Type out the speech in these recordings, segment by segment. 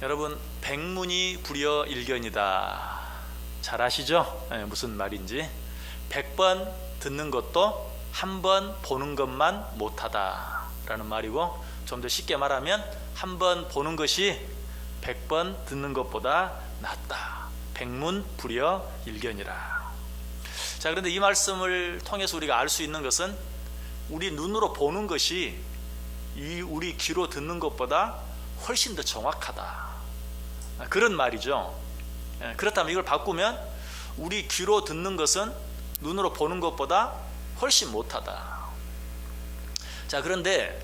여러분, 백문이 불여일견이다. 잘 아시죠? 무슨 말인지. 100번 듣는 것도 한 번 보는 것만 못하다 라는 말이고, 좀 더 쉽게 말하면 한 번 보는 것이 100번 듣는 것보다 낫다. 백문 불여일견이라. 자, 그런데 이 말씀을 통해서 우리가 알 수 있는 것은 우리 눈으로 보는 것이 우리 귀로 듣는 것보다 훨씬 더 정확하다, 그런 말이죠. 그렇다면 이걸 바꾸면 우리 귀로 듣는 것은 눈으로 보는 것보다 훨씬 못하다. 자, 그런데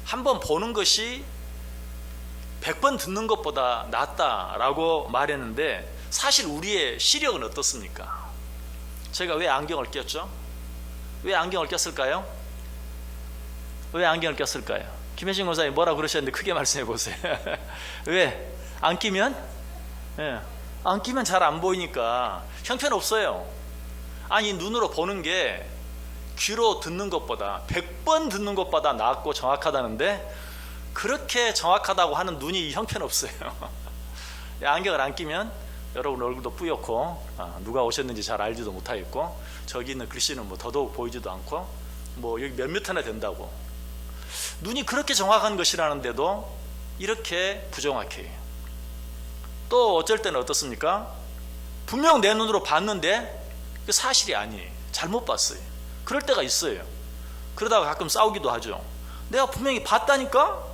한번 보는 것이 100번 듣는 것보다 낫다라고 말했는데, 사실 우리의 시력은 어떻습니까? 제가 왜 안경을 꼈죠? 왜 안경을 꼈을까요? 왜 안경을 꼈을까요? 김혜진 권사님 뭐라 그러셨는데 크게 말씀해 보세요. 왜? 안 끼면? 안 끼면 잘 안 보이니까 형편없어요. 아니, 눈으로 보는 게 귀로 듣는 것보다 100번 듣는 것보다 낫고 정확하다는데, 그렇게 정확하다고 하는 눈이 형편없어요. 안경을 안 끼면 여러분 얼굴도 뿌옇고 누가 오셨는지 잘 알지도 못하겠고, 저기 있는 글씨는 뭐 더더욱 보이지도 않고, 뭐 여기 몇 미터나 된다고. 눈이 그렇게 정확한 것이라는데도 이렇게 부정확해요. 또 어쩔 때는 어떻습니까? 분명 내 눈으로 봤는데 사실이 아니에요. 잘못 봤어요. 그럴 때가 있어요. 그러다가 가끔 싸우기도 하죠. 내가 분명히 봤다니까?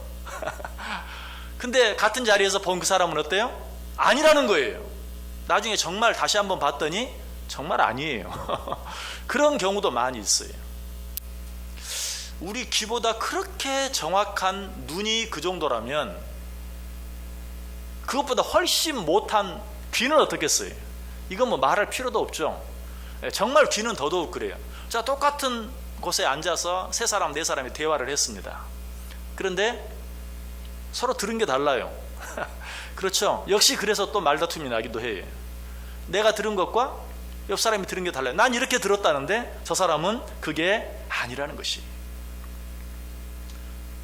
근데 같은 자리에서 본 그 사람은 어때요? 아니라는 거예요. 나중에 정말 다시 한번 봤더니 정말 아니에요. 그런 경우도 많이 있어요. 우리 귀보다 그렇게 정확한 눈이 그 정도라면 그것보다 훨씬 못한 귀는 어떻겠어요? 이건 뭐 말할 필요도 없죠. 정말 귀는 더더욱 그래요. 자, 똑같은 곳에 앉아서 세 사람, 네 사람이 대화를 했습니다. 그런데 서로 들은 게 달라요. 그렇죠? 역시 그래서 또 말다툼이 나기도 해요. 내가 들은 것과 옆 사람이 들은 게 달라요. 난 이렇게 들었다는데 저 사람은 그게 아니라는 것이.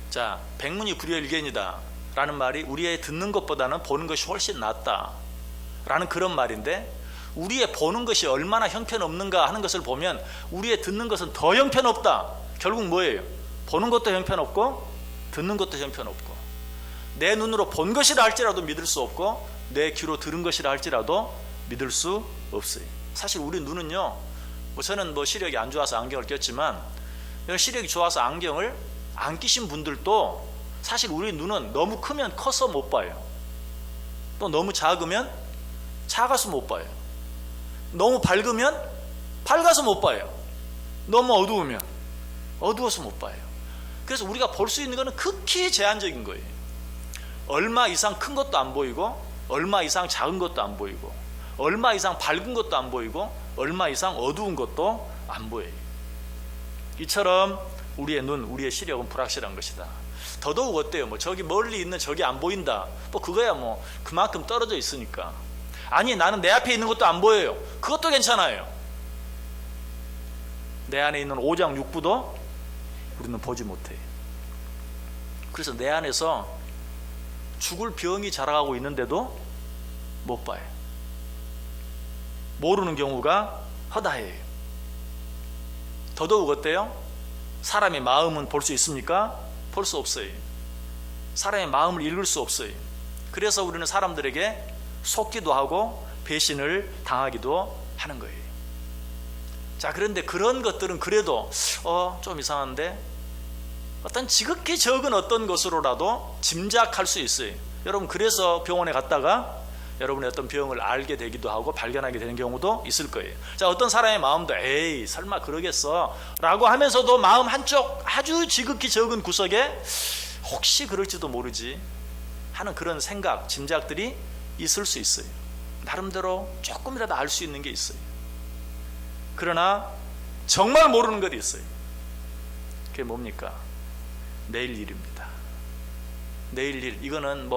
자, 백문이 불여일견이다 라는 말이 우리의 듣는 것보다는 보는 것이 훨씬 낫다 라는 그런 말인데, 우리의 보는 것이 얼마나 형편없는가 하는 것을 보면 우리의 듣는 것은 더 형편없다. 결국 뭐예요? 보는 것도 형편없고 듣는 것도 형편없고, 내 눈으로 본 것이라 할지라도 믿을 수 없고 내 귀로 들은 것이라 할지라도 믿을 수 없어요. 사실 우리 눈은요, 저는 시력이 안 좋아서 안경을 꼈지만, 시력이 좋아서 안경을 안 끼신 분들도 사실 우리 눈은 너무 크면 커서 못 봐요. 또 너무 작으면 작아서 못 봐요. 너무 밝으면 밝아서 못 봐요. 너무 어두우면 어두워서 못 봐요. 그래서 우리가 볼 수 있는 것은 극히 제한적인 거예요. 얼마 이상 큰 것도 안 보이고, 얼마 이상 작은 것도 안 보이고, 얼마 이상 밝은 것도 안 보이고, 얼마 이상 어두운 것도 안 보여요. 이처럼 우리의 눈, 우리의 시력은 불확실한 것이다. 더더욱 어때요? 저기 멀리 있는 저기 안 보인다. 그거야 그만큼 떨어져 있으니까. 아니, 나는 내 앞에 있는 것도 안 보여요. 그것도 괜찮아요. 내 안에 있는 오장육부도 우리는 보지 못해요. 그래서 내 안에서 죽을 병이 자라가고 있는데도 못 봐요. 모르는 경우가 허다해요. 더더욱 어때요? 사람의 마음은 볼 수 있습니까? 볼 수 없어요. 사람의 마음을 읽을 수 없어요. 그래서 우리는 사람들에게 속기도 하고 배신을 당하기도 하는 거예요. 자, 그런데 그런 것들은 그래도 좀 이상한데, 어떤 지극히 적은 어떤 것으로라도 짐작할 수 있어요. 여러분, 그래서 병원에 갔다가 여러분의 어떤 병을 알게 되기도 하고 발견하게 되는 경우도 있을 거예요. 자, 어떤 사람의 마음도 에이 설마 그러겠어 라고 하면서도 마음 한쪽 아주 지극히 적은 구석에 혹시 그럴지도 모르지 하는 그런 생각, 짐작들이 있을 수 있어요. 나름대로 조금이라도 알 수 있는 게 있어요. 그러나 정말 모르는 것이 있어요. 그게 뭡니까? 내일 일입니다. 내일 일, 이거는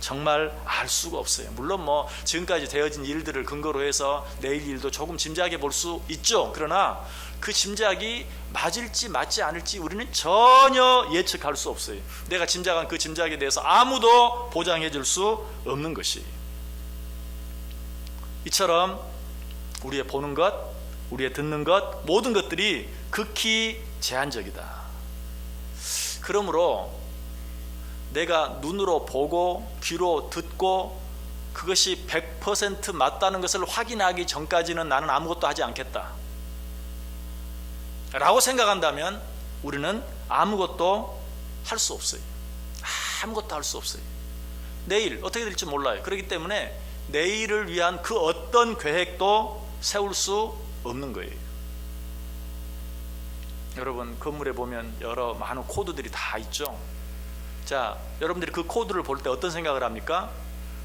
정말 알 수가 없어요. 물론 지금까지 되어진 일들을 근거로 해서 내일 일도 조금 짐작해 볼 수 있죠. 그러나 그 짐작이 맞을지 맞지 않을지 우리는 전혀 예측할 수 없어요. 내가 짐작한 그 짐작에 대해서 아무도 보장해 줄 수 없는 것이. 이처럼 우리의 보는 것, 우리의 듣는 것, 모든 것들이 극히 제한적이다. 그러므로 내가 눈으로 보고 귀로 듣고 그것이 100% 맞다는 것을 확인하기 전까지는 나는 아무것도 하지 않겠다 라고 생각한다면 우리는 아무것도 할 수 없어요. 아무것도 할 수 없어요. 내일 어떻게 될지 몰라요. 그렇기 때문에 내일을 위한 그 어떤 계획도 세울 수 없는 거예요. 여러분 건물에 보면 여러 많은 코드들이 다 있죠. 자, 여러분들이 그 코드를 볼 때 어떤 생각을 합니까?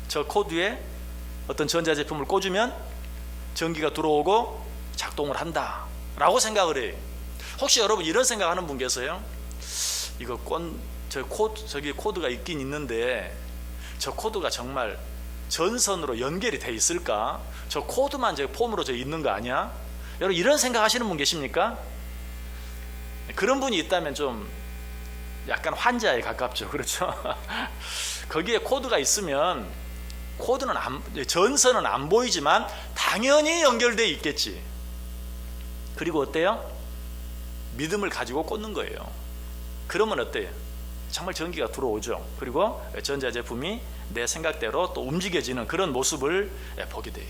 저 코드에 어떤 전자제품을 꽂으면 전기가 들어오고 작동을 한다 라고 생각을 해요. 혹시 여러분 이런 생각하는 분 계세요? 이거 저기 코드가 있긴 있는데 저 코드가 정말 전선으로 연결이 돼 있을까? 저 코드만 저 폼으로 저 있는 거 아니야? 여러분 이런 생각하시는 분 계십니까? 그런 분이 있다면 좀 약간 환자에 가깝죠. 그렇죠? 거기에 코드가 있으면 전선은 안 보이지만 당연히 연결되어 있겠지. 그리고 어때요? 믿음을 가지고 꽂는 거예요. 그러면 어때요? 정말 전기가 들어오죠. 그리고 전자제품이 내 생각대로 또 움직여지는 그런 모습을 보게 돼요.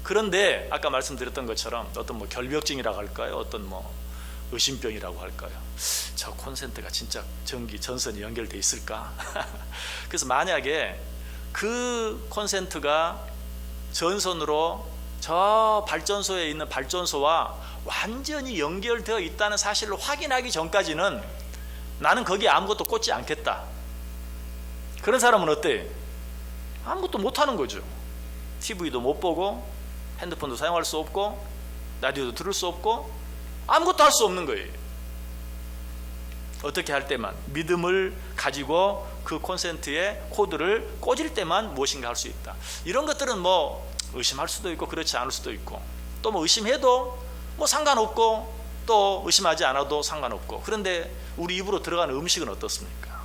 그런데 아까 말씀드렸던 것처럼 어떤 뭐 결벽증이라고 할까요? 어떤 뭐 의심병이라고 할까요? 저 콘센트가 진짜 전선이 연결돼 있을까? 그래서 만약에 그 콘센트가 전선으로 저 발전소에 있는 발전소와 완전히 연결되어 있다는 사실을 확인하기 전까지는 나는 거기에 아무것도 꽂지 않겠다. 그런 사람은 어때? 아무것도 못하는 거죠. TV도 못 보고 핸드폰도 사용할 수 없고 라디오도 들을 수 없고 아무것도 할 수 없는 거예요. 어떻게 할 때만 믿음을 가지고 그 콘센트에 코드를 꽂을 때만 무엇인가 할 수 있다. 이런 것들은 뭐 의심할 수도 있고 그렇지 않을 수도 있고 또 뭐 의심해도 뭐 상관없고 또 의심하지 않아도 상관없고. 그런데 우리 입으로 들어가는 음식은 어떻습니까?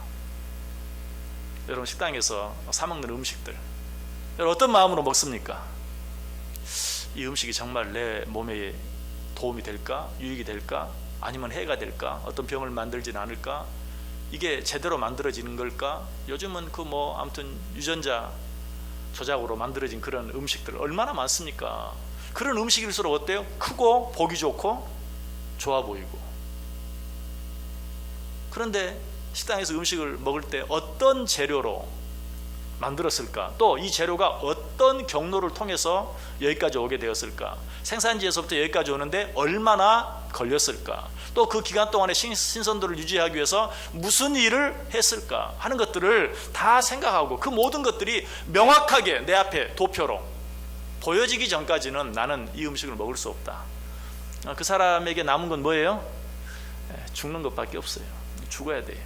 여러분 식당에서 사 먹는 음식들 여러분 어떤 마음으로 먹습니까? 이 음식이 정말 내 몸에 도움이 될까? 유익이 될까? 아니면 해가 될까? 어떤 병을 만들진 않을까? 이게 제대로 만들어지는 걸까? 요즘은 그 뭐 아무튼 유전자 조작으로 만들어진 그런 음식들 얼마나 많습니까? 그런 음식일수록 어때요? 크고 보기 좋고 좋아 보이고. 그런데 식당에서 음식을 먹을 때 어떤 재료로 만들었을까? 또 이 재료가 어떤 경로를 통해서 여기까지 오게 되었을까? 생산지에서부터 여기까지 오는데 얼마나 걸렸을까? 또 그 기간 동안에 신선도를 유지하기 위해서 무슨 일을 했을까? 하는 것들을 다 생각하고 그 모든 것들이 명확하게 내 앞에 도표로 보여지기 전까지는 나는 이 음식을 먹을 수 없다. 그 사람에게 남은 건 뭐예요? 죽는 것밖에 없어요. 죽어야 돼요.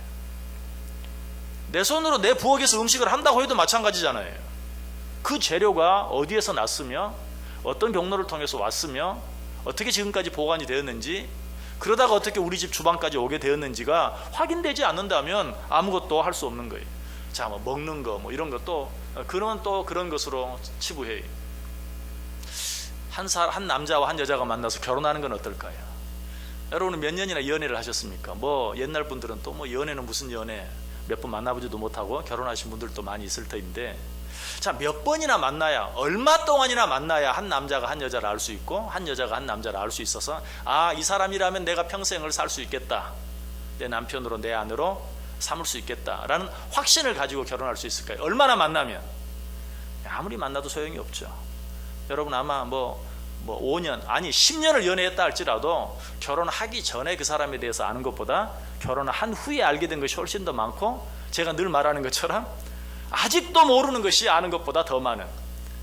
내 손으로 내 부엌에서 음식을 한다고 해도 마찬가지잖아요. 그 재료가 어디에서 났으며 어떤 경로를 통해서 왔으며 어떻게 지금까지 보관이 되었는지 그러다가 어떻게 우리 집 주방까지 오게 되었는지가 확인되지 않는다면 아무것도 할 수 없는 거예요. 자, 뭐 먹는 거 뭐 이런 것도 그런 또 그런 것으로 치부해요. 한 남자와 한 여자가 만나서 결혼하는 건 어떨까요? 여러분은 몇 년이나 연애를 하셨습니까? 뭐 옛날 분들은 또 뭐 연애는 무슨 연애 몇 번 만나보지도 못하고 결혼하신 분들도 많이 있을 터인데 자, 몇 번이나 만나야 얼마 동안이나 만나야 한 남자가 한 여자를 알 수 있고 한 여자가 한 남자를 알 수 있어서 아, 이 사람이라면 내가 평생을 살 수 있겠다. 내 남편으로 내 아내로 삼을 수 있겠다라는 확신을 가지고 결혼할 수 있을까요? 얼마나 만나면? 아무리 만나도 소용이 없죠. 여러분 아마 뭐 5년 아니 10년을 연애했다 할지라도 결혼하기 전에 그 사람에 대해서 아는 것보다 결혼을 한 후에 알게 된 것이 훨씬 더 많고 제가 늘 말하는 것처럼 아직도 모르는 것이 아는 것보다 더 많은,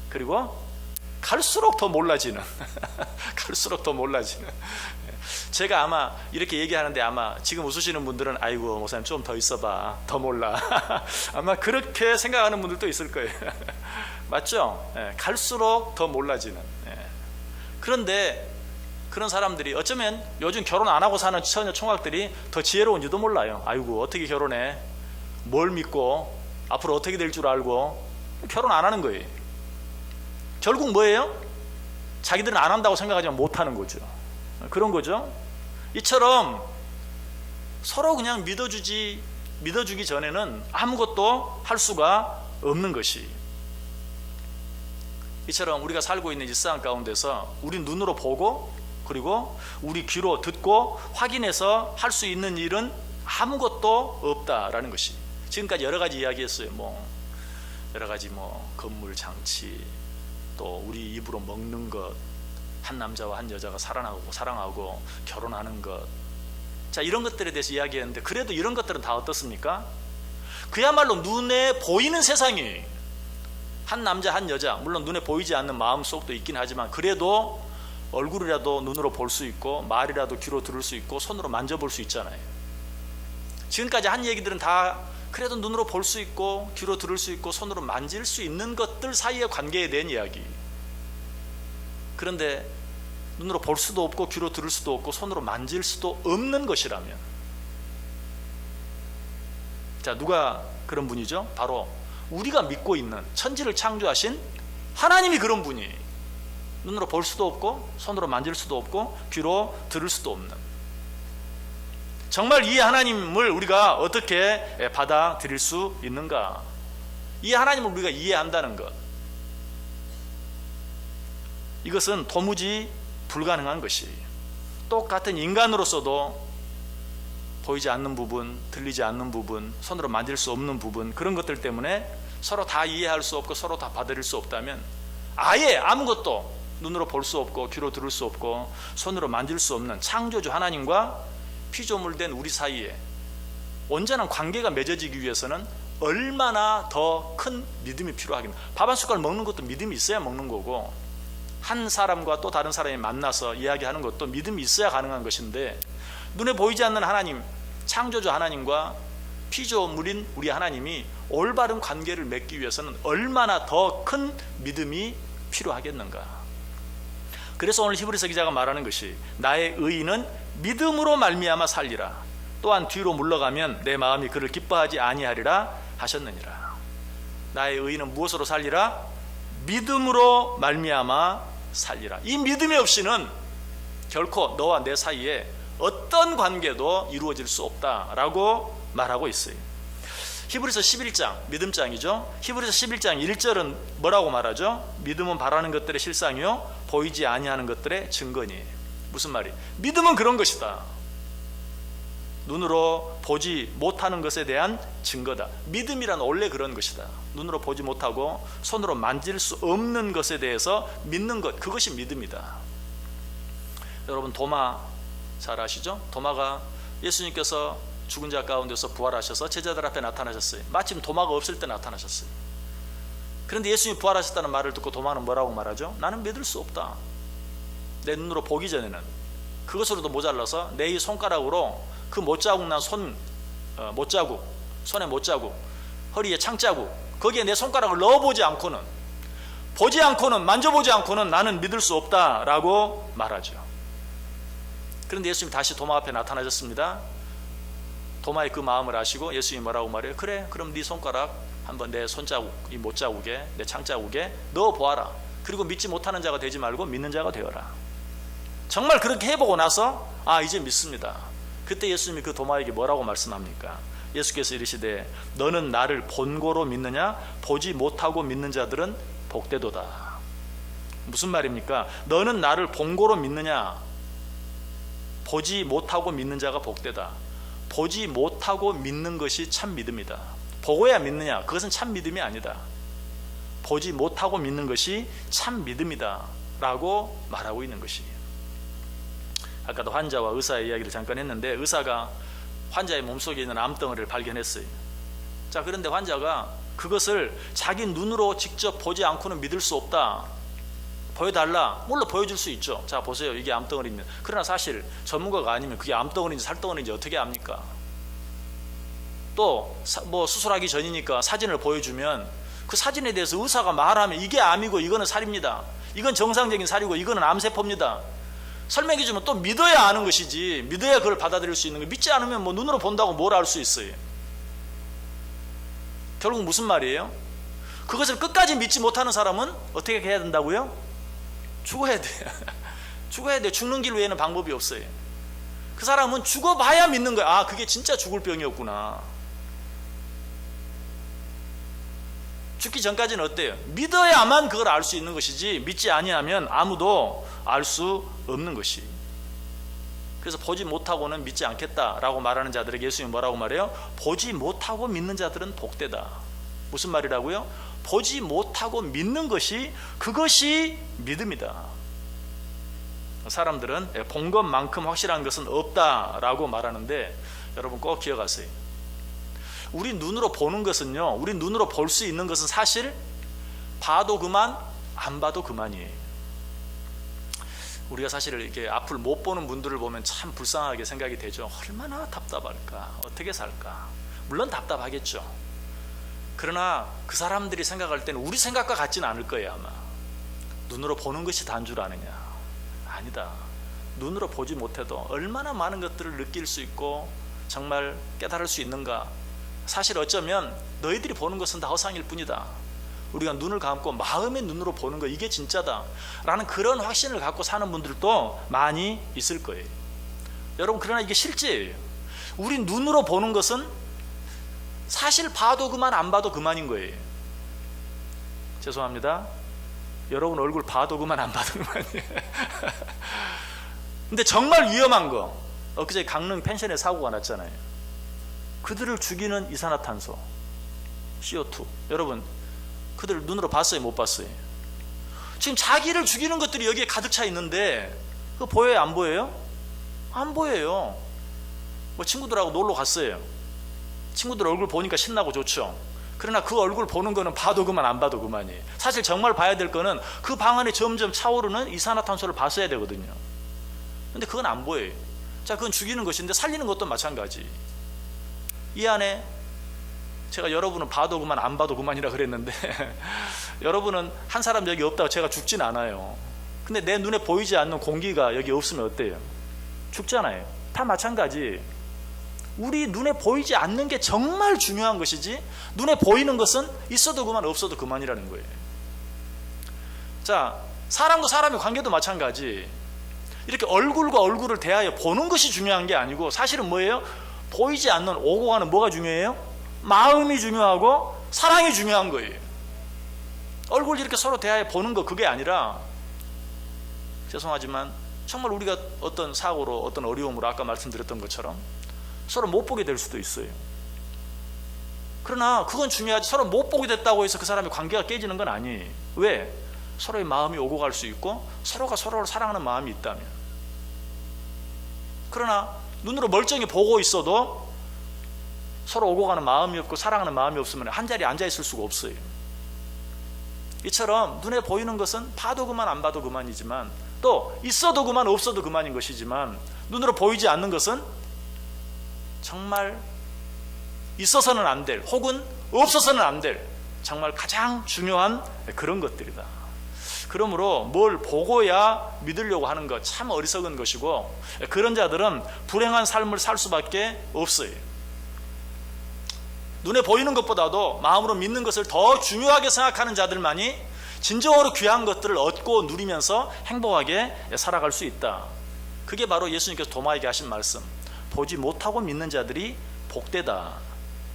그리고 갈수록 더 몰라지는 갈수록 더 몰라지는. 제가 아마 이렇게 얘기하는데 아마 지금 웃으시는 분들은 아이고 목사님 좀 더 있어봐 더 몰라 아마 그렇게 생각하는 분들도 있을 거예요. 맞죠? 갈수록 더 몰라지는. 그런데 그런 사람들이 어쩌면 요즘 결혼 안 하고 사는 처녀 총각들이 더 지혜로운지도 몰라요. 아이고 어떻게 결혼해? 뭘 믿고 앞으로 어떻게 될 줄 알고 결혼 안 하는 거예요. 결국 뭐예요? 자기들은 안 한다고 생각하지만 못 하는 거죠. 그런 거죠. 이처럼 서로 그냥 믿어주기 전에는 아무것도 할 수가 없는 것이, 이처럼 우리가 살고 있는 이 세상 가운데서 우리 눈으로 보고 그리고 우리 귀로 듣고 확인해서 할 수 있는 일은 아무것도 없다라는 것이, 지금까지 여러 가지 이야기했어요. 여러 가지 건물 장치, 또 우리 입으로 먹는 것, 한 남자와 한 여자가 사랑하고 결혼하는 것, 자, 이런 것들에 대해서 이야기했는데, 그래도 이런 것들은 다 어떻습니까? 그야말로 눈에 보이는 세상이, 한 남자 한 여자, 물론 눈에 보이지 않는 마음속도 있긴 하지만 그래도 얼굴이라도 눈으로 볼 수 있고 말이라도 귀로 들을 수 있고 손으로 만져볼 수 있잖아요. 지금까지 한 얘기들은 다 그래도 눈으로 볼 수 있고 귀로 들을 수 있고 손으로 만질 수 있는 것들 사이의 관계에 대한 이야기. 그런데 눈으로 볼 수도 없고 귀로 들을 수도 없고 손으로 만질 수도 없는 것이라면, 자, 누가 그런 분이죠? 바로 우리가 믿고 있는 천지를 창조하신 하나님이 그런 분이, 눈으로 볼 수도 없고 손으로 만질 수도 없고 귀로 들을 수도 없는, 정말 이 하나님을 우리가 어떻게 받아들일 수 있는가? 이 하나님을 우리가 이해한다는 것, 이것은 도무지 불가능한 것이, 똑같은 인간으로서도 보이지 않는 부분, 들리지 않는 부분, 손으로 만질 수 없는 부분, 그런 것들 때문에 서로 다 이해할 수 없고 서로 다 받아들일 수 없다면, 아예 아무것도 눈으로 볼 수 없고 귀로 들을 수 없고 손으로 만질 수 없는 창조주 하나님과 피조물된 우리 사이에 온전한 관계가 맺어지기 위해서는 얼마나 더 큰 믿음이 필요하겠나. 밥 한 숟갈 먹는 것도 믿음이 있어야 먹는 거고, 한 사람과 또 다른 사람이 만나서 이야기하는 것도 믿음이 있어야 가능한 것인데, 눈에 보이지 않는 하나님, 창조주 하나님과 피조물인 우리 하나님이 올바른 관계를 맺기 위해서는 얼마나 더 큰 믿음이 필요하겠는가. 그래서 오늘 히브리서 기자가 말하는 것이, 나의 의인은 믿음으로 말미암아 살리라. 또한 뒤로 물러가면 내 마음이 그를 기뻐하지 아니하리라 하셨느니라. 나의 의인은 무엇으로 살리라? 믿음으로 말미암아 살리라. 이 믿음이 없이는 결코 너와 내 사이에 어떤 관계도 이루어질 수 없다라고 말하고 있어요. 히브리서 11장, 믿음장이죠. 히브리서 11장 1절은 뭐라고 말하죠? 믿음은 바라는 것들의 실상이요 보이지 아니하는 것들의 증거니. 무슨 말이? 믿음은 그런 것이다. 눈으로 보지 못하는 것에 대한 증거다. 믿음이란 원래 그런 것이다. 눈으로 보지 못하고 손으로 만질 수 없는 것에 대해서 믿는 것, 그것이 믿음이다. 여러분, 도마 잘 아시죠? 도마가 예수님께서 죽은 자 가운데서 부활하셔서 제자들 앞에 나타나셨어요. 마침 도마가 없을 때 나타나셨어요. 그런데 예수님이 부활하셨다는 말을 듣고 도마는 뭐라고 말하죠? 나는 믿을 수 없다. 내 눈으로 보기 전에는. 그것으로도 모자라서 내 이 손가락으로 그 못자국 난 못자국, 손에 못자국, 허리에 창자국, 거기에 내 손가락을 넣어보지 않고는, 보지 않고는, 만져보지 않고는 나는 믿을 수 없다라고 말하죠. 그런데 예수님이 다시 도마 앞에 나타나셨습니다. 도마의 그 마음을 아시고 예수님이 뭐라고 말해요? 그래, 그럼 네 손가락 한번 내 손자국, 이 못자국에, 내 창자국에 넣어보아라. 그리고 믿지 못하는 자가 되지 말고 믿는 자가 되어라. 정말 그렇게 해보고 나서 이제 믿습니다. 그때 예수님이 그 도마에게 뭐라고 말씀합니까? 예수께서 이르시되 너는 나를 본고로 믿느냐? 보지 못하고 믿는 자들은 복되도다. 무슨 말입니까? 너는 나를 본고로 믿느냐? 보지 못하고 믿는 자가 복되다. 보지 못하고 믿는 것이 참 믿음이다. 보고야 믿느냐? 그것은 참 믿음이 아니다. 보지 못하고 믿는 것이 참 믿음이다 라고 말하고 있는 것이에요. 아까도 환자와 의사의 이야기를 잠깐 했는데, 의사가 환자의 몸속에 있는 암덩어리를 발견했어요. 자, 그런데 환자가 그것을 자기 눈으로 직접 보지 않고는 믿을 수 없다, 보여달라. 물론 보여줄 수 있죠. 자, 보세요, 이게 암덩어리 있는. 그러나 사실 전문가가 아니면 그게 암덩어리인지 살덩어리인지 어떻게 압니까? 또 수술하기 전이니까 사진을 보여주면 그 사진에 대해서 의사가 말하면 이게 암이고 이거는 살입니다, 이건 정상적인 살이고 이거는 암세포입니다, 설명해 주면 또 믿어야 아는 것이지, 믿어야 그걸 받아들일 수 있는 거. 믿지 않으면 뭐 눈으로 본다고 뭘 알 수 있어요? 결국 무슨 말이에요? 그것을 끝까지 믿지 못하는 사람은 어떻게 해야 된다고요? 죽어야 돼요. 죽어야 돼요. 죽는 길 외에는 방법이 없어요. 그 사람은 죽어봐야 믿는 거야. 아, 그게 진짜 죽을 병이었구나. 죽기 전까지는 어때요? 믿어야만 그걸 알 수 있는 것이지, 믿지 아니하면 아무도 알 수 없는 것이. 그래서 보지 못하고는 믿지 않겠다라고 말하는 자들에게 예수님이 뭐라고 말해요? 보지 못하고 믿는 자들은 복되다. 무슨 말이라고요? 보지 못하고 믿는 것이, 그것이 믿음이다. 사람들은 본 것만큼 확실한 것은 없다라고 말하는데, 여러분 꼭 기억하세요. 우리 눈으로 보는 것은요, 우리 눈으로 볼 수 있는 것은 사실 봐도 그만, 안 봐도 그만이에요. 우리가 사실 이렇게 앞을 못 보는 분들을 보면 참 불쌍하게 생각이 되죠. 얼마나 답답할까, 어떻게 살까. 물론 답답하겠죠. 그러나 그 사람들이 생각할 때는 우리 생각과 같지는 않을 거예요. 아마 눈으로 보는 것이 단 줄 아느냐. 아니다. 눈으로 보지 못해도 얼마나 많은 것들을 느낄 수 있고 정말 깨달을 수 있는가. 사실 어쩌면 너희들이 보는 것은 다 허상일 뿐이다. 우리가 눈을 감고 마음의 눈으로 보는 거, 이게 진짜다 라는 그런 확신을 갖고 사는 분들도 많이 있을 거예요. 여러분, 그러나 이게 실제예요. 우리 눈으로 보는 것은 사실 봐도 그만, 안 봐도 그만인 거예요. 죄송합니다. 여러분 얼굴 봐도 그만, 안 봐도 그만이에요. 근데 정말 위험한 거, 엊그제 강릉 펜션에 사고가 났잖아요. 그들을 죽이는 이산화탄소, CO2. 여러분, 그들 눈으로 봤어요, 못 봤어요? 지금 자기를 죽이는 것들이 여기에 가득 차 있는데 그거 보여요, 안 보여요? 안 보여요. 뭐 친구들하고 놀러 갔어요. 친구들 얼굴 보니까 신나고 좋죠. 그러나 그 얼굴 보는 거는 봐도 그만, 안 봐도 그만이에요. 사실 정말 봐야 될 거는 그 방 안에 점점 차오르는 이산화탄소를 봤어야 되거든요. 근데 그건 안 보여요. 자, 그건 죽이는 것인데 살리는 것도 마찬가지. 이 안에 제가 여러분은 봐도 그만, 안 봐도 그만이라 그랬는데 여러분은 한 사람 여기 없다고 제가 죽진 않아요. 근데 내 눈에 보이지 않는 공기가 여기 없으면 어때요? 죽잖아요. 다 마찬가지. 우리 눈에 보이지 않는 게 정말 중요한 것이지, 눈에 보이는 것은 있어도 그만, 없어도 그만이라는 거예요. 자, 사람과 사람의 관계도 마찬가지. 이렇게 얼굴과 얼굴을 대하여 보는 것이 중요한 게 아니고, 사실은 뭐예요? 보이지 않는 오고 가는 뭐가 중요해요? 마음이 중요하고 사랑이 중요한 거예요. 얼굴 이렇게 서로 대하여 보는 거, 그게 아니라, 죄송하지만 정말 우리가 어떤 사고로, 어떤 어려움으로 아까 말씀드렸던 것처럼 서로 못 보게 될 수도 있어요. 그러나 그건 중요하지, 서로 못 보게 됐다고 해서 그 사람의 관계가 깨지는 건 아니에요. 왜? 서로의 마음이 오고 갈 수 있고 서로가 서로를 사랑하는 마음이 있다면. 그러나 눈으로 멀쩡히 보고 있어도 서로 오고 가는 마음이 없고 사랑하는 마음이 없으면 한 자리에 앉아 있을 수가 없어요. 이처럼 눈에 보이는 것은 봐도 그만, 안 봐도 그만이지만, 또 있어도 그만, 없어도 그만인 것이지만, 눈으로 보이지 않는 것은 정말 있어서는 안 될, 혹은 없어서는 안 될 정말 가장 중요한 그런 것들이다. 그러므로 뭘 보고야 믿으려고 하는 것, 참 어리석은 것이고, 그런 자들은 불행한 삶을 살 수밖에 없어요. 눈에 보이는 것보다도 마음으로 믿는 것을 더 중요하게 생각하는 자들만이 진정으로 귀한 것들을 얻고 누리면서 행복하게 살아갈 수 있다. 그게 바로 예수님께서 도마에게 하신 말씀, 보지 못하고 믿는 자들이 복되다.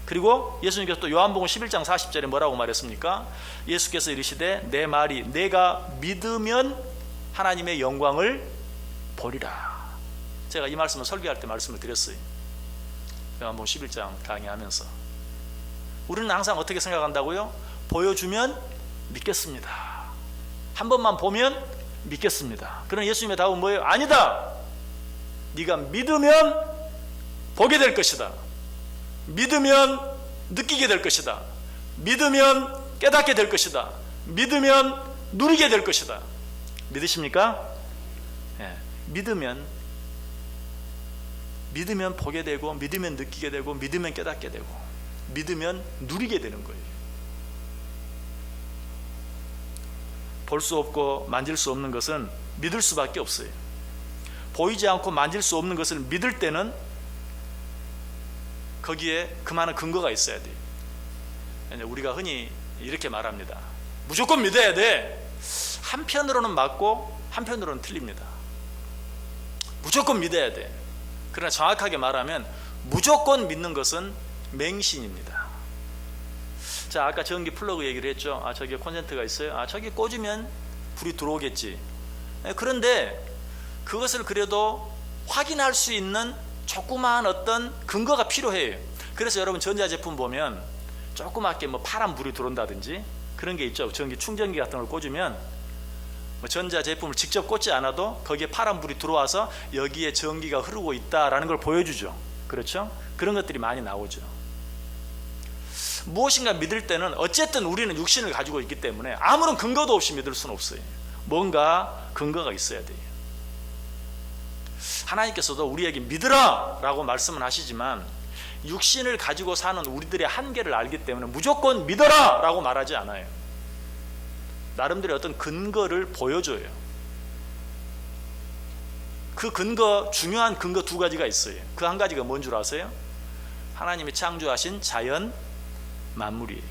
그리고 예수님께서 또 요한복음 11장 40절에 뭐라고 말했습니까? 예수께서 이르시되 내 말이 내가 믿으면 하나님의 영광을 보리라. 제가 이 말씀을 설교할 때 말씀을 드렸어요. 요한복음 11장 강의하면서 우리는 항상 어떻게 생각한다고요? 보여주면 믿겠습니다. 한 번만 보면 믿겠습니다. 그러나 예수님의 답은 뭐예요? 아니다. 네가 믿으면 보게 될 것이다. 믿으면 느끼게 될 것이다. 믿으면 깨닫게 될 것이다. 믿으면 누리게 될 것이다. 믿으십니까? 네. 믿으면 보게 되고, 믿으면 느끼게 되고, 믿으면 깨닫게 되고, 믿으면 누리게 되는 거예요. 볼 수 없고 만질 수 없는 것은 믿을 수밖에 없어요. 보이지 않고 만질 수 없는 것을 믿을 때는 거기에 그만한 근거가 있어야 돼요. 우리가 흔히 이렇게 말합니다. 무조건 믿어야 돼. 한편으로는 맞고 한편으로는 틀립니다. 무조건 믿어야 돼. 그러나 정확하게 말하면 무조건 믿는 것은 맹신입니다. 자, 아까 전기 플러그 얘기를 했죠. 저기 콘센트가 있어요. 저기 꽂으면 불이 들어오겠지. 그런데 그것을 그래도 확인할 수 있는 조그마한 어떤 근거가 필요해요. 그래서 여러분 전자제품 보면 조그맣게 파란 불이 들어온다든지 그런 게 있죠. 전기 충전기 같은 걸 꽂으면 전자제품을 직접 꽂지 않아도 거기에 파란 불이 들어와서 여기에 전기가 흐르고 있다라는 걸 보여주죠. 그렇죠? 그런 것들이 많이 나오죠. 무엇인가 믿을 때는 어쨌든 우리는 육신을 가지고 있기 때문에 아무런 근거도 없이 믿을 수는 없어요. 뭔가 근거가 있어야 돼요. 하나님께서도 우리에게 믿으라 라고 말씀은 하시지만 육신을 가지고 사는 우리들의 한계를 알기 때문에 무조건 믿어라 라고 말하지 않아요. 나름대로 어떤 근거를 보여줘요. 그 근거, 중요한 근거 두 가지가 있어요. 그 한 가지가 뭔 줄 아세요? 하나님이 창조하신 자연 만물이에요.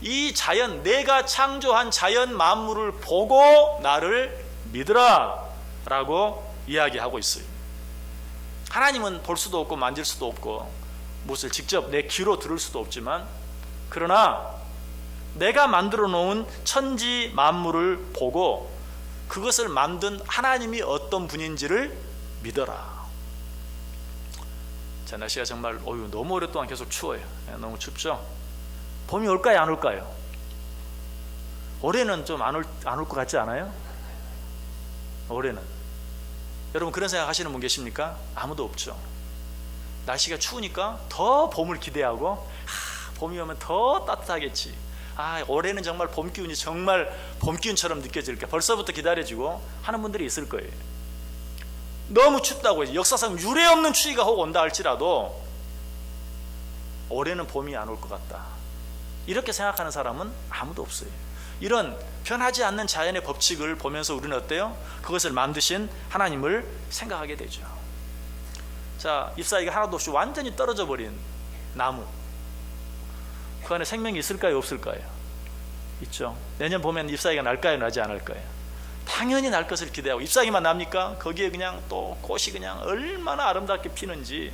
이 자연, 내가 창조한 자연 만물을 보고 나를 믿으라 라고 이야기하고 있어요. 하나님은 볼 수도 없고 만질 수도 없고 무엇을 직접 내 귀로 들을 수도 없지만, 그러나 내가 만들어 놓은 천지 만물을 보고 그것을 만든 하나님이 어떤 분인지를 믿어라. 자, 날씨가 정말 너무 오랫동안 계속 추워요. 너무 춥죠? 봄이 올까요, 안 올까요? 올해는 좀 안 올 것 같지 않아요? 올해는. 여러분 그런 생각 하시는 분 계십니까? 아무도 없죠. 날씨가 추우니까 더 봄을 기대하고 봄이 오면 더 따뜻하겠지. 올해는 정말 봄 기운이 정말 봄 기운처럼 느껴질까, 벌써부터 기다려지고 하는 분들이 있을 거예요. 너무 춥다고 역사상 유례 없는 추위가 혹 온다 할지라도 올해는 봄이 안 올 것 같다, 이렇게 생각하는 사람은 아무도 없어요. 이런 변하지 않는 자연의 법칙을 보면서 우리는 어때요? 그것을 만드신 하나님을 생각하게 되죠. 자, 잎사귀가 하나도 없이 완전히 떨어져 버린 나무, 그 안에 생명이 있을까요, 없을까요? 있죠. 내년 봄엔 잎사귀가 날까요, 나지 않을까요? 당연히 날 것을 기대하고, 잎사귀만 납니까? 거기에 그냥 또 꽃이 그냥 얼마나 아름답게 피는지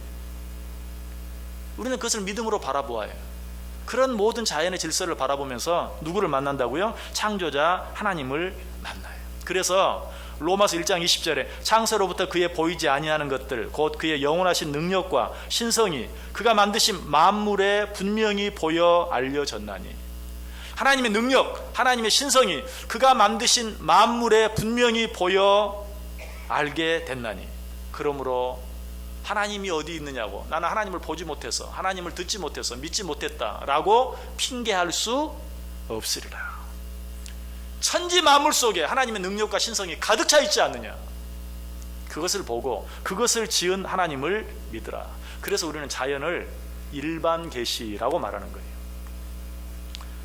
우리는 그것을 믿음으로 바라보아요. 그런 모든 자연의 질서를 바라보면서 누구를 만난다고요? 창조자 하나님을 만나요. 그래서 로마서 1장 20절에 창세로부터 그의 보이지 아니하는 것들 곧 그의 영원하신 능력과 신성이 그가 만드신 만물에 분명히 보여 알려졌나니, 하나님의 능력, 하나님의 신성이 그가 만드신 만물에 분명히 보여 알게 됐나니, 그러므로 하나님이 어디 있느냐고, 나는 하나님을 보지 못해서, 하나님을 듣지 못해서, 믿지 못했다라고 핑계할 수 없으리라. 천지 만물 속에 하나님의 능력과 신성이 가득 차 있지 않느냐, 그것을 보고 그것을 지은 하나님을 믿으라. 그래서 우리는 자연을 일반 계시라고 말하는 거예요.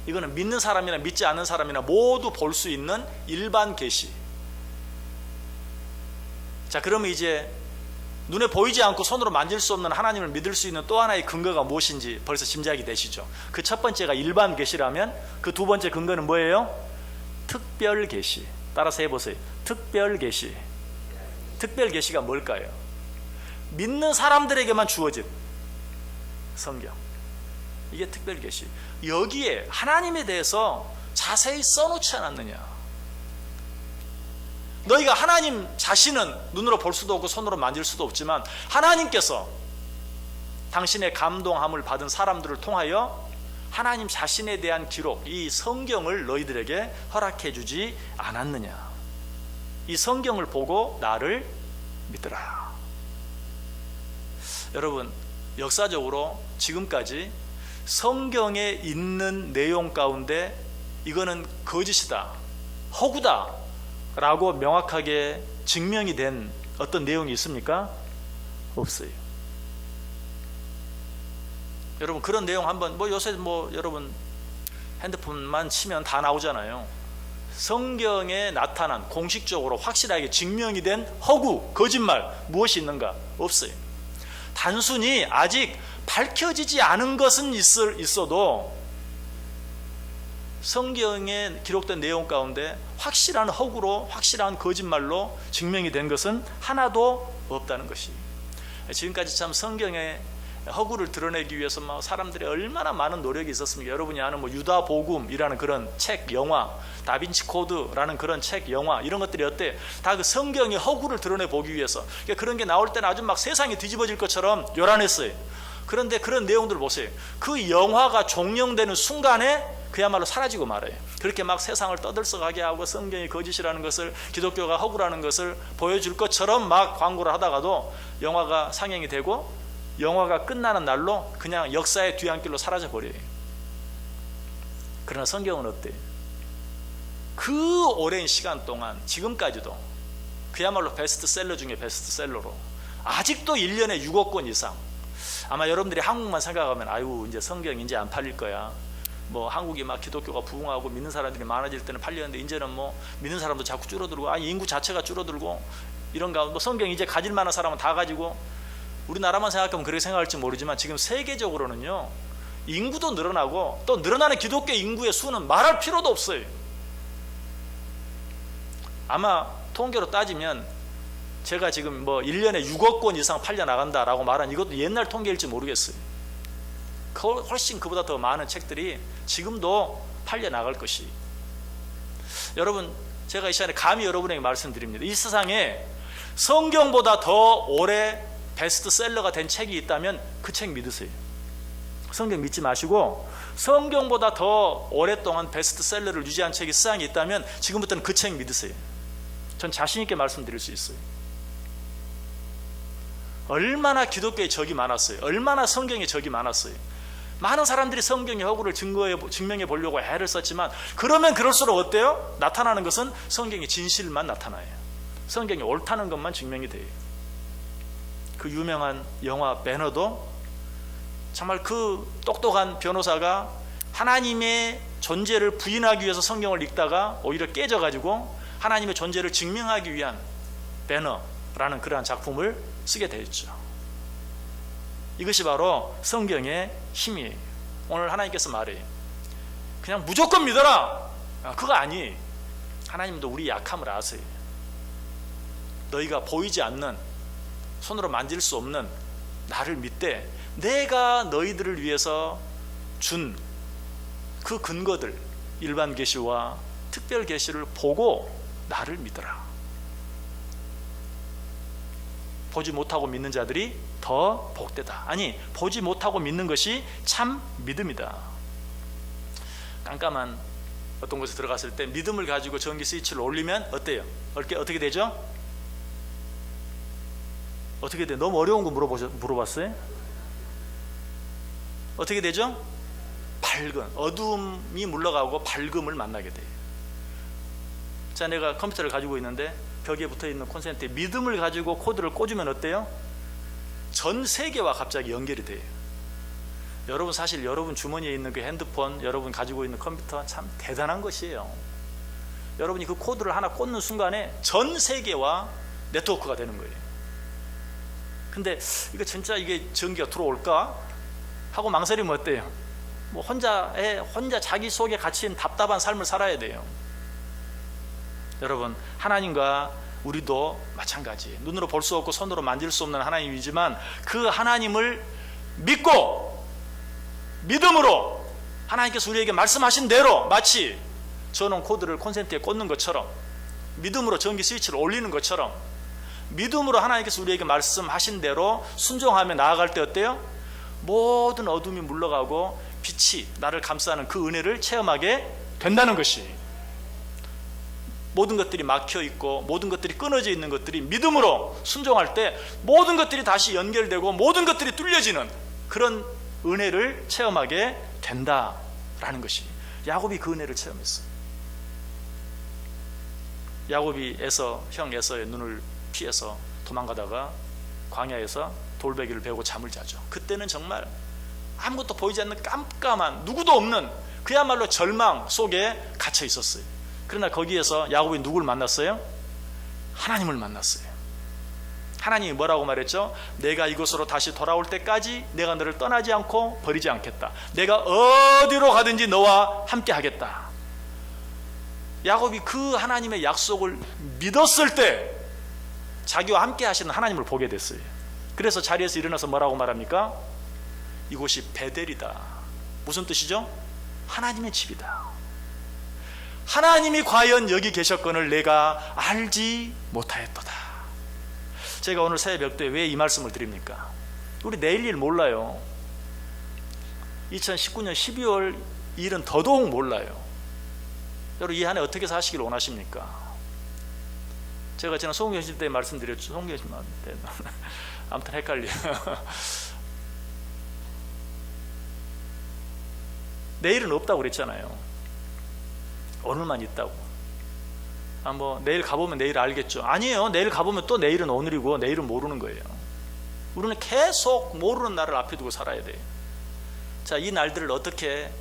이거는 믿는 사람이나 믿지 않는 사람이나 모두 볼 수 있는 일반 계시. 자, 그러면 이제 눈에 보이지 않고 손으로 만질 수 없는 하나님을 믿을 수 있는 또 하나의 근거가 무엇인지 벌써 짐작이 되시죠? 그 첫 번째가 일반 계시라면 그 두 번째 근거는 뭐예요? 특별 계시. 따라서 해보세요. 특별 계시. 특별 계시가 뭘까요? 믿는 사람들에게만 주어진 성경, 이게 특별 계시. 여기에 하나님에 대해서 자세히 써놓지 않았느냐. 너희가 하나님 자신은 눈으로 볼 수도 없고 손으로 만질 수도 없지만 하나님께서 당신의 감동함을 받은 사람들을 통하여 하나님 자신에 대한 기록, 이 성경을 너희들에게 허락해 주지 않았느냐. 이 성경을 보고 나를 믿으라. 여러분, 역사적으로 지금까지 성경에 있는 내용 가운데 이거는 거짓이다, 허구다 라고 명확하게 증명이 된 어떤 내용이 있습니까? 없어요. 여러분 그런 내용 한번 요새 여러분 핸드폰만 치면 다 나오잖아요. 성경에 나타난 공식적으로 확실하게 증명이 된 허구, 거짓말 무엇이 있는가? 없어요. 단순히 아직 밝혀지지 않은 것은 있어도 성경에 기록된 내용 가운데 확실한 허구로, 확실한 거짓말로 증명이 된 것은 하나도 없다는 것이, 지금까지 참 성경에 허구를 드러내기 위해서 사람들이 얼마나 많은 노력이 있었습니까? 여러분이 아는 유다복음이라는 그런 책, 영화, 다빈치 코드라는 그런 책, 영화, 이런 것들이 어때? 다 그 성경의 허구를 드러내 보기 위해서. 그러니까 그런 게 나올 때는 아주 막 세상이 뒤집어질 것처럼 요란했어요. 그런데 그런 내용들 보세요. 그 영화가 종영되는 순간에 그야말로 사라지고 말아요. 그렇게 막 세상을 떠들썩하게 하고 성경이 거짓이라는 것을, 기독교가 허구라는 것을 보여줄 것처럼 막 광고를 하다가도 영화가 상영이 되고 영화가 끝나는 날로 그냥 역사의 뒤안길로 사라져 버려요. 그러나 성경은 어때요? 그 오랜 시간 동안 지금까지도 그야말로 베스트셀러 중에 베스트셀러로 아직도 1년에 6억 권 이상. 아마 여러분들이 한국만 생각하면 아유 이제 성경 이제 안 팔릴 거야, 한국이 막 기독교가 부흥하고 믿는 사람들이 많아질 때는 팔렸는데 이제는 믿는 사람도 자꾸 줄어들고 인구 자체가 줄어들고 이런가, 성경 이제 가질 만한 사람은 다 가지고, 우리나라만 생각하면 그렇게 생각할지 모르지만 지금 세계적으로는요 인구도 늘어나고 또 늘어나는 기독교 인구의 수는 말할 필요도 없어요. 아마 통계로 따지면 제가 지금 1년에 6억 권 이상 팔려 나간다라고 말한 이것도 옛날 통계일지 모르겠어요. 훨씬 그보다 더 많은 책들이 지금도 팔려 나갈 것이. 여러분, 제가 이 시간에 감히 여러분에게 말씀드립니다. 이 세상에 성경보다 더 오래 베스트셀러가 된 책이 있다면 그 책 믿으세요. 성경 믿지 마시고 성경보다 더 오랫동안 베스트셀러를 유지한 책이 세상에 있다면 지금부터는 그 책 믿으세요. 전 자신 있게 말씀드릴 수 있어요. 얼마나 기독교의 적이 많았어요. 얼마나 성경의 적이 많았어요. 많은 사람들이 성경의 허구를 증명해 보려고 애를 썼지만 그러면 그럴수록 어때요? 나타나는 것은 성경의 진실만 나타나요. 성경이 옳다는 것만 증명이 돼요. 그 유명한 영화 배너도 정말 그 똑똑한 변호사가 하나님의 존재를 부인하기 위해서 성경을 읽다가 오히려 깨져가지고 하나님의 존재를 증명하기 위한 배너라는 그러한 작품을 쓰게 되었죠. 이것이 바로 성경의 힘이에요. 오늘 하나님께서 말해요. 그냥 무조건 믿어라. 그거 아니. 하나님도 우리 약함을 아세요. 너희가 보이지 않는, 손으로 만질 수 없는 나를 믿되 내가 너희들을 위해서 준 그 근거들, 일반 계시와 특별 계시를 보고 나를 믿어라. 보지 못하고 믿는 자들이 더 복되다. 아니, 보지 못하고 믿는 것이 참 믿음이다. 깜깜한 어떤 곳에 들어갔을 때 믿음을 가지고 전기 스위치를 올리면 어때요? 어떻게 되죠? 어떻게 돼요? 너무 어려운 거 물어봤어요? 어떻게 되죠? 어두움이 물러가고 밝음을 만나게 돼요. 자, 내가 컴퓨터를 가지고 있는데 벽에 붙어있는 콘센트에 믿음을 가지고 코드를 꽂으면 어때요? 전 세계와 갑자기 연결이 돼요. 여러분, 사실 여러분 주머니에 있는 그 핸드폰, 여러분 가지고 있는 컴퓨터 참 대단한 것이에요. 여러분이 그 코드를 하나 꽂는 순간에 전 세계와 네트워크가 되는 거예요. 근데 이거 진짜 이게 전기가 들어올까? 하고 망설이면 어때요? 혼자 자기 속에 갇힌 답답한 삶을 살아야 돼요. 여러분, 하나님과 우리도 마찬가지. 눈으로 볼 수 없고 손으로 만질 수 없는 하나님이지만 그 하나님을 믿고 믿음으로 하나님께서 우리에게 말씀하신 대로 마치 전원 코드를 콘센트에 꽂는 것처럼, 믿음으로 전기 스위치를 올리는 것처럼 믿음으로 하나님께서 우리에게 말씀하신 대로 순종하며 나아갈 때 어때요? 모든 어둠이 물러가고 빛이 나를 감싸는 그 은혜를 체험하게 된다는 것이, 모든 것들이 막혀 있고 모든 것들이 끊어져 있는 것들이 믿음으로 순종할 때 모든 것들이 다시 연결되고 모든 것들이 뚫려지는 그런 은혜를 체험하게 된다라는 것이, 야곱이 그 은혜를 체험했어요. 야곱이 형 에서의 눈을 피해서 도망가다가 광야에서 돌베개를 베고 잠을 자죠. 그때는 정말 아무것도 보이지 않는 깜깜한, 누구도 없는 그야말로 절망 속에 갇혀 있었어요. 그러나 거기에서 야곱이 누굴 만났어요? 하나님을 만났어요. 하나님이 뭐라고 말했죠? 내가 이곳으로 다시 돌아올 때까지 내가 너를 떠나지 않고 버리지 않겠다. 내가 어디로 가든지 너와 함께 하겠다. 야곱이 그 하나님의 약속을 믿었을 때 자기와 함께 하시는 하나님을 보게 됐어요. 그래서 자리에서 일어나서 뭐라고 말합니까? 이곳이 베델이다. 무슨 뜻이죠? 하나님의 집이다. 하나님이 과연 여기 계셨건을 내가 알지 못하였도다. 제가 오늘 새벽 때 왜 이 말씀을 드립니까? 우리 내일 일 몰라요. 2019년 12월 일은 더더욱 몰라요. 여러분 이 한 해 어떻게 사시길 원하십니까? 제가 지난 송교신 때 말씀드렸죠. 송교신한테 아무튼 헷갈려요. 내일은 없다고 그랬잖아요. 오늘만 있다고. 뭐 내일 가보면 내일 알겠죠. 아니에요. 내일 가보면 또 내일은 오늘이고 내일은 모르는 거예요. 우리는 계속 모르는 날을 앞에 두고 살아야 돼요. 자, 이 날들을 어떻게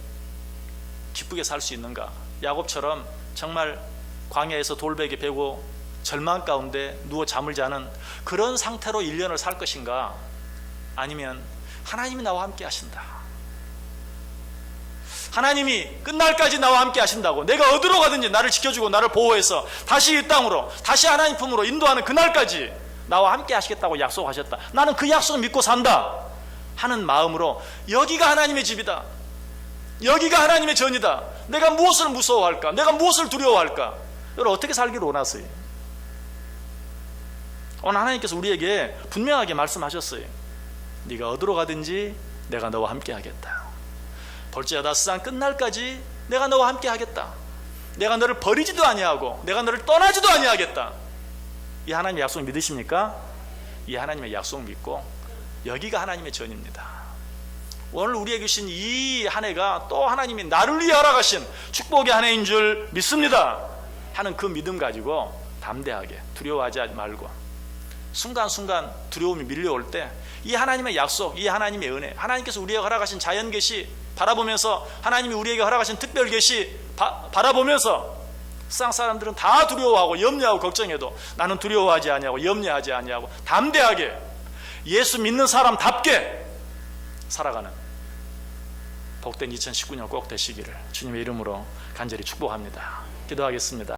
기쁘게 살 수 있는가? 야곱처럼 정말 광야에서 돌베개 베고 절망 가운데 누워 잠을 자는 그런 상태로 1년을 살 것인가? 아니면 하나님이 나와 함께 하신다. 하나님이 끝날까지 나와 함께 하신다고, 내가 어디로 가든지 나를 지켜주고 나를 보호해서 다시 이 땅으로, 다시 하나님 품으로 인도하는 그날까지 나와 함께 하시겠다고 약속하셨다. 나는 그 약속을 믿고 산다 하는 마음으로 여기가 하나님의 집이다, 여기가 하나님의 전이다, 내가 무엇을 무서워할까, 내가 무엇을 두려워할까, 여러분 어떻게 살기를 원하세요? 오늘 하나님께서 우리에게 분명하게 말씀하셨어요. 네가 어디로 가든지 내가 너와 함께 하겠다. 볼지어다 세상 끝날까지 내가 너와 함께 하겠다. 내가 너를 버리지도 아니하고 내가 너를 떠나지도 아니하겠다. 이 하나님의 약속 믿으십니까? 이 하나님의 약속 믿고 여기가 하나님의 전입니다. 오늘 우리에게 주신 이 한 해가 또 하나님이 나를 위해 허락하신 축복의 한 해인 줄 믿습니다 하는 그 믿음 가지고 담대하게 두려워하지 말고, 순간순간 두려움이 밀려올 때 이 하나님의 약속, 이 하나님의 은혜, 하나님께서 우리에게 허락하신 자연 계시 바라보면서, 하나님이 우리에게 허락하신 특별 계시 바라보면서, 세상 사람들은 다 두려워하고 염려하고 걱정해도 나는 두려워하지 아니하고 염려하지 아니하고 담대하게 예수 믿는 사람답게 살아가는 복된 2019년 꼭 되시기를 주님의 이름으로 간절히 축복합니다. 기도하겠습니다.